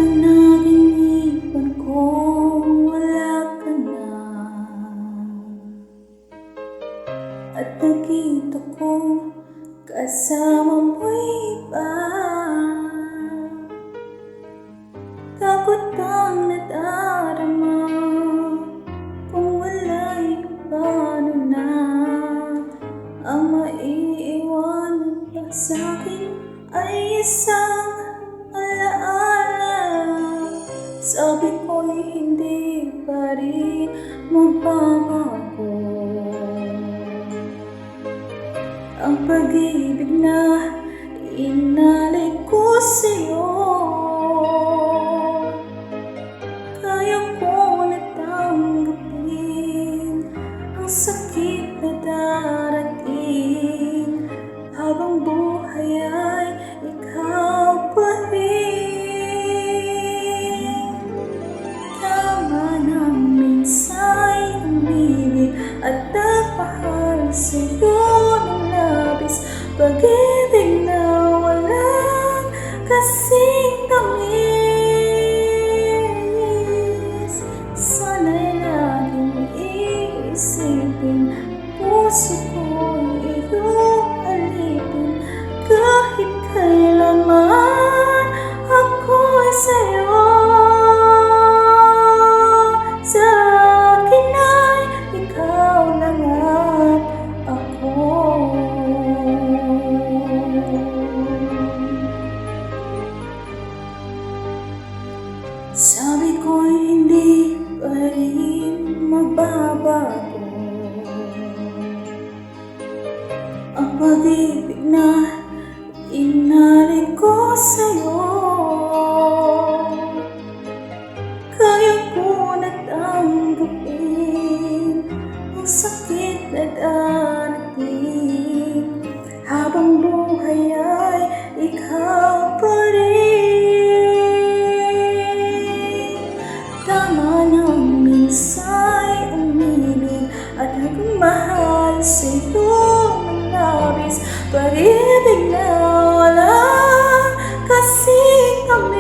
Panaginipan ko wala ka na, at nakita kong kasama mo'y iba. Takot ang nadarama kung wala'y paano na ang maiiwanan pa sa'kin ay isang alaala. Sabi ko'y hindi pa rin magbabago ang pag-ibig na inalay ko sa'yo. Kaya ko na tanggapin ang sakit na darating habang buhay ay ikaw pa rin. Tama ng minsa'y umibig at nagmahal sa'yo ng labis, pag-ibig na walang kasing tamis. Sana'y laging iisipin, puso ko'y iyong alipin, kahit kailanman ako'y sa'yo. Sa akin ay ikaw lang at ako. Sabi ko'y hindi pa rin magbabago ang pag-ibig na inalay ko sa'yo. Kaya ko na tanggapin ang sakit na darating habang buhay ay ikaw pa rin. Tama ng minsa'y umibig at nagmahal sa'yo ng labis, pag-ibig na walang kasing tamis.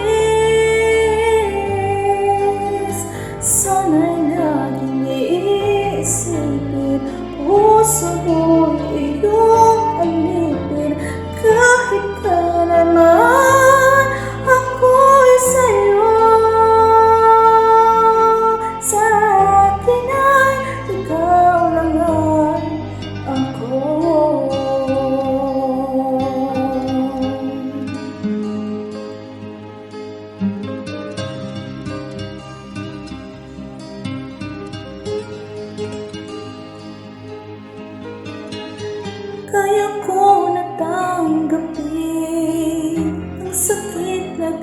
Sana'y laging iisipin, puso ko'y iyong alipin, kahit kailanman ako'y sa'yo. Sa akin ay ikaw lang at ako. Kaya ko na tanggapin ang sakit na